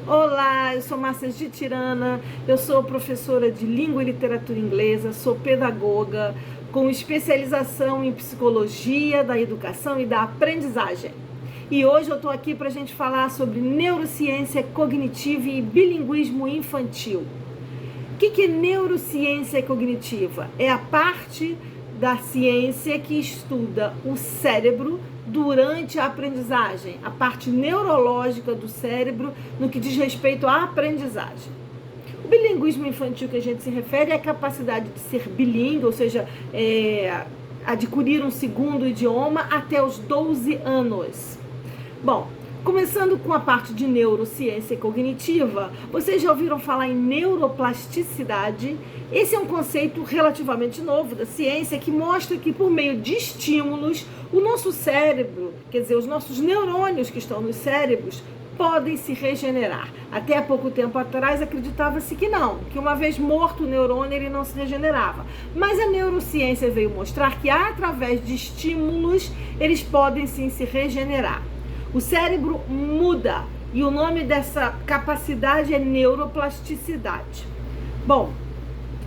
Olá, eu sou Márcia de Tirana, eu sou professora de língua e literatura inglesa, sou pedagoga com especialização em psicologia da educação e da aprendizagem. E hoje eu estou aqui para a gente falar sobre neurociência cognitiva e bilinguismo infantil. O que é neurociência cognitiva? É a parte da ciência que estuda o cérebro durante a aprendizagem, a parte neurológica do cérebro no que diz respeito à aprendizagem. O bilinguismo infantil que a gente se refere é a capacidade de ser bilíngue, ou seja, adquirir um segundo idioma até os 12 anos. Bom, começando com a parte de neurociência cognitiva, vocês já ouviram falar em neuroplasticidade? Esse é um conceito relativamente novo da ciência que mostra que por meio de estímulos, o nosso cérebro, quer dizer, os nossos neurônios que estão nos cérebros, podem se regenerar. Até há pouco tempo atrás acreditava-se que não, que uma vez morto o neurônio ele não se regenerava. Mas a neurociência veio mostrar que através de estímulos eles podem sim se regenerar. O cérebro muda e o nome dessa capacidade é neuroplasticidade. Bom,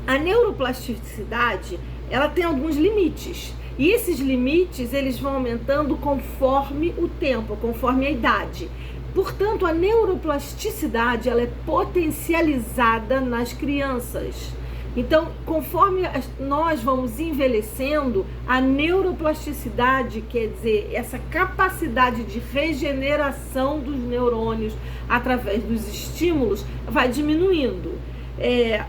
a neuroplasticidade, ela tem alguns limites. E esses limites, eles vão aumentando conforme o tempo, conforme a idade. Portanto, a neuroplasticidade, ela é potencializada nas crianças. Então, conforme nós vamos envelhecendo, a neuroplasticidade, quer dizer, essa capacidade de regeneração dos neurônios através dos estímulos, vai diminuindo.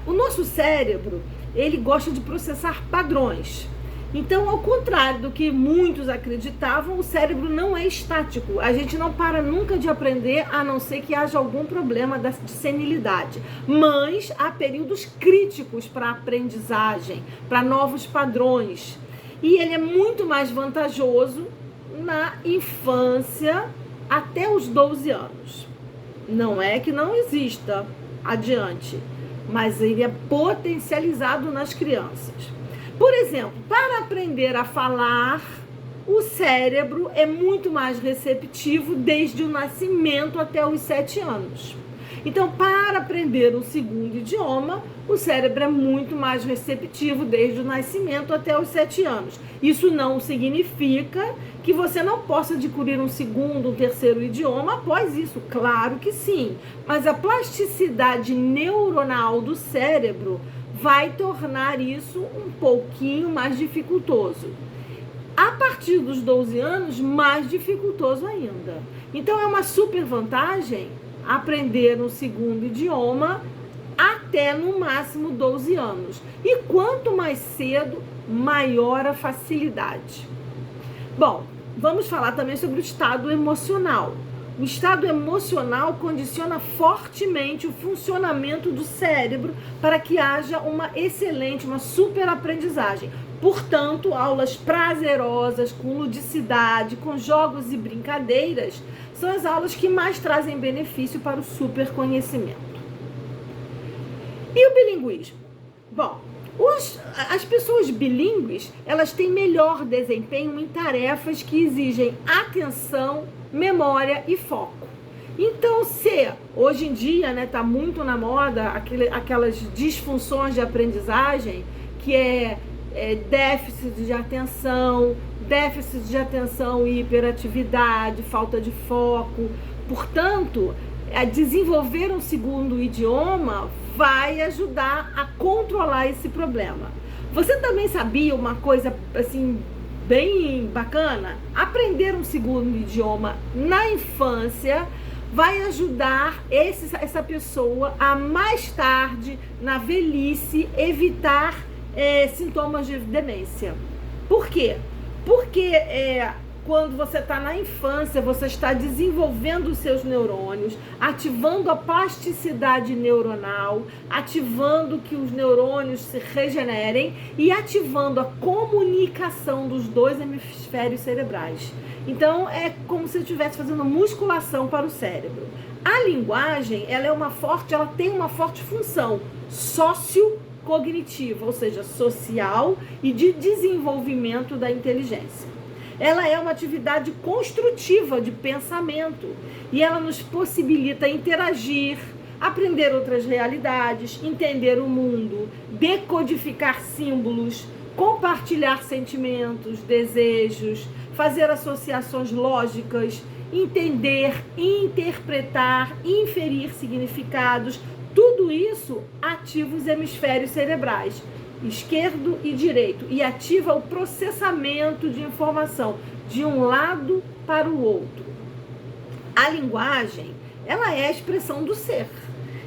O nosso cérebro, ele gosta de processar padrões. Então, ao contrário do que muitos acreditavam, o cérebro não é estático. A gente não para nunca de aprender, a não ser que haja algum problema de senilidade. Mas há períodos críticos para a aprendizagem, para novos padrões. E ele é muito mais vantajoso na infância até os 12 anos. Não é que não exista adiante, mas ele é potencializado nas crianças. Por exemplo, para aprender a falar, o cérebro é muito mais receptivo desde o nascimento até os 7 anos. Então, para aprender um segundo idioma, o cérebro é muito mais receptivo desde o nascimento até os 7 anos. Isso não significa que você não possa adquirir um segundo, um terceiro idioma após isso. Claro que sim. Mas a plasticidade neuronal do cérebro vai tornar isso um pouquinho mais dificultoso. A partir dos 12 anos, mais dificultoso ainda. Então, é uma super vantagem aprender um segundo idioma até no máximo 12 anos. E quanto mais cedo, maior a facilidade. Bom, vamos falar também sobre o estado emocional. O estado emocional condiciona fortemente o funcionamento do cérebro para que haja uma excelente, uma super aprendizagem. Portanto, aulas prazerosas, com ludicidade, com jogos e brincadeiras, são as aulas que mais trazem benefício para o super conhecimento. E o bilinguismo? Bom, as pessoas bilíngues, elas têm melhor desempenho em tarefas que exigem atenção, memória e foco. Então, se hoje em dia, tá muito na moda aquelas disfunções de aprendizagem, que é déficit de atenção e hiperatividade, falta de foco. Portanto, desenvolver um segundo idioma vai ajudar a controlar esse problema. Você também sabia uma coisa assim bem bacana? Aprender um segundo idioma na infância vai ajudar essa pessoa a mais tarde, na velhice, evitar sintomas de demência. Por quê? Porque quando você está na infância, você está desenvolvendo os seus neurônios, ativando a plasticidade neuronal, ativando que os neurônios se regenerem e ativando a comunicação dos dois hemisférios cerebrais. Então, é como se eu estivesse fazendo musculação para o cérebro. A linguagem, ela tem uma forte função sociocognitiva, ou seja, social e de desenvolvimento da inteligência. Ela é uma atividade construtiva de pensamento e ela nos possibilita interagir, aprender outras realidades, entender o mundo, decodificar símbolos, compartilhar sentimentos, desejos, fazer associações lógicas, entender, interpretar, inferir significados. Tudo isso ativa os hemisférios cerebrais, esquerdo e direito, e ativa o processamento de informação de um lado para o outro. A linguagem, ela é a expressão do ser.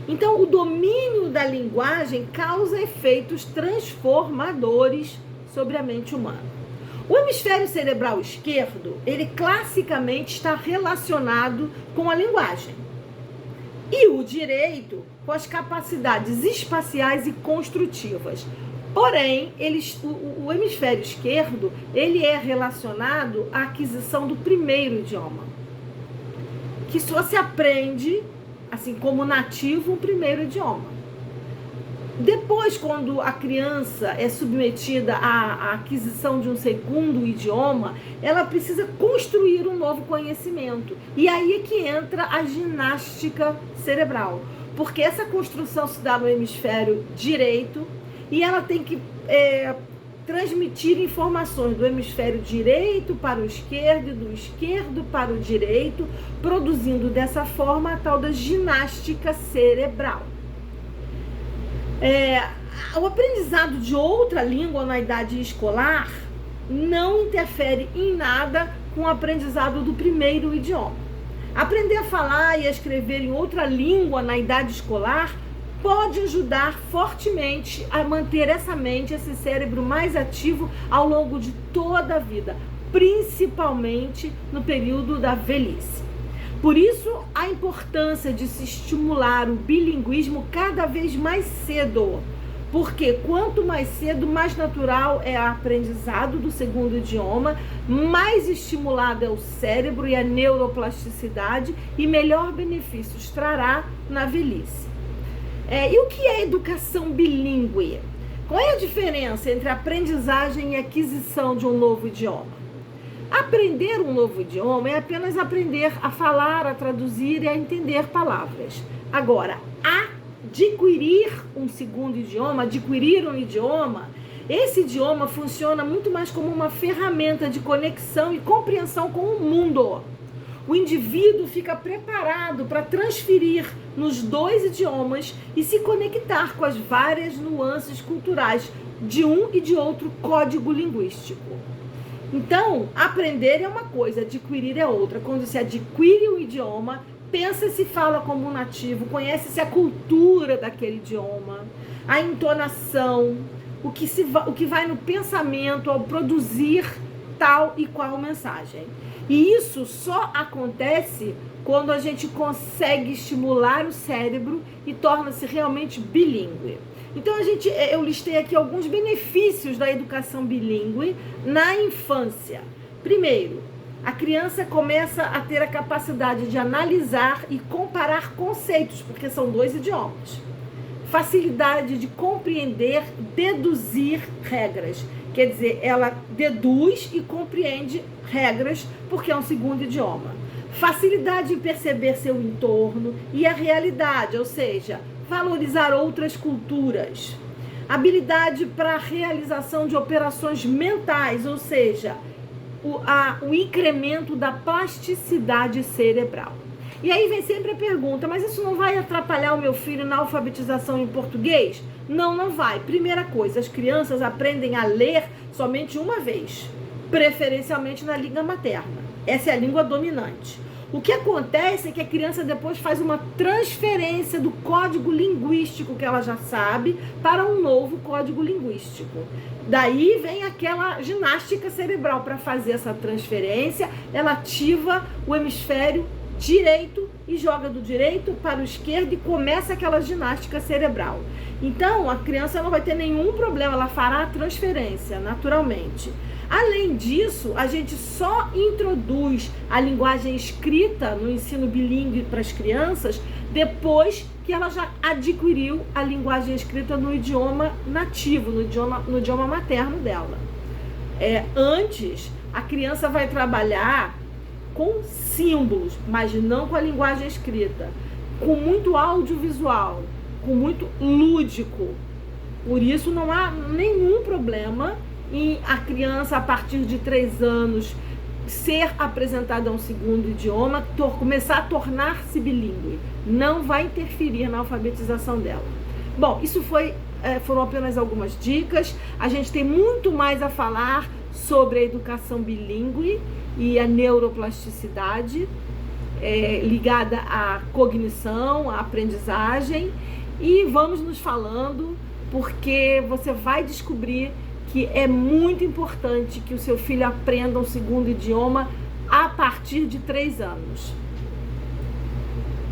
Então, o domínio da linguagem causa efeitos transformadores sobre a mente humana. O hemisfério cerebral esquerdo, ele classicamente está relacionado com a linguagem. E o direito, com as capacidades espaciais e construtivas. Porém, o hemisfério esquerdo, ele é relacionado à aquisição do primeiro idioma, que só se aprende, assim como nativo, o primeiro idioma. Depois, quando a criança é submetida à aquisição de um segundo idioma, ela precisa construir um novo conhecimento. E aí é que entra a ginástica cerebral, porque essa construção se dá no hemisfério direito e ela tem que transmitir informações do hemisfério direito para o esquerdo e do esquerdo para o direito, produzindo dessa forma a tal da ginástica cerebral. O aprendizado de outra língua na idade escolar não interfere em nada com o aprendizado do primeiro idioma. Aprender a falar e a escrever em outra língua na idade escolar pode ajudar fortemente a manter essa mente, esse cérebro mais ativo ao longo de toda a vida, principalmente no período da velhice. Por isso, a importância de se estimular o bilinguismo cada vez mais cedo, porque quanto mais cedo, mais natural é o aprendizado do segundo idioma, mais estimulado é o cérebro e a neuroplasticidade e melhor benefícios trará na velhice. E o que é educação bilíngue? Qual é a diferença entre aprendizagem e aquisição de um novo idioma? Aprender um novo idioma é apenas aprender a falar, a traduzir e a entender palavras. Agora, adquirir um segundo idioma, adquirir um idioma, esse idioma funciona muito mais como uma ferramenta de conexão e compreensão com o mundo. O indivíduo fica preparado para transferir nos dois idiomas e se conectar com as várias nuances culturais de um e de outro código linguístico. Então, aprender é uma coisa, adquirir é outra. Quando se adquire um idioma, pensa se fala como um nativo, conhece-se a cultura daquele idioma, a entonação, o que vai no pensamento ao produzir tal e qual mensagem. E isso só acontece quando a gente consegue estimular o cérebro e torna-se realmente bilíngue. Então, eu listei aqui alguns benefícios da educação bilíngue na infância. Primeiro, a criança começa a ter a capacidade de analisar e comparar conceitos, porque são dois idiomas. Facilidade de compreender, deduzir regras. Quer dizer, ela deduz e compreende regras porque é um segundo idioma. Facilidade em perceber seu entorno e a realidade, ou seja, valorizar outras culturas. Habilidade para a realização de operações mentais, ou seja, o incremento da plasticidade cerebral. E aí vem sempre a pergunta, mas isso não vai atrapalhar o meu filho na alfabetização em português? Não, não vai. Primeira coisa, as crianças aprendem a ler somente uma vez, preferencialmente na língua materna. Essa é a língua dominante. O que acontece é que a criança depois faz uma transferência do código linguístico que ela já sabe para um novo código linguístico. Daí vem aquela ginástica cerebral para fazer essa transferência. Ela ativa o hemisfério direito e joga do direito para o esquerdo e começa aquela ginástica cerebral. Então, a criança não vai ter nenhum problema, ela fará a transferência naturalmente. Além disso, a gente só introduz a linguagem escrita no ensino bilíngue para as crianças depois que ela já adquiriu a linguagem escrita no idioma nativo, no idioma materno dela. Antes, A criança vai trabalhar com símbolos, mas não com a linguagem escrita, com muito audiovisual, com muito lúdico. Por isso não há nenhum problema em a criança, a partir de 3 anos, ser apresentada a um segundo idioma, começar a tornar-se bilíngue. Não vai interferir na alfabetização dela. Bom, isso foram apenas algumas dicas. A gente tem muito mais a falar sobre a educação bilíngue e a neuroplasticidade ligada à cognição, à aprendizagem. E vamos nos falando, porque você vai descobrir que é muito importante que o seu filho aprenda um segundo idioma a partir de 3 anos.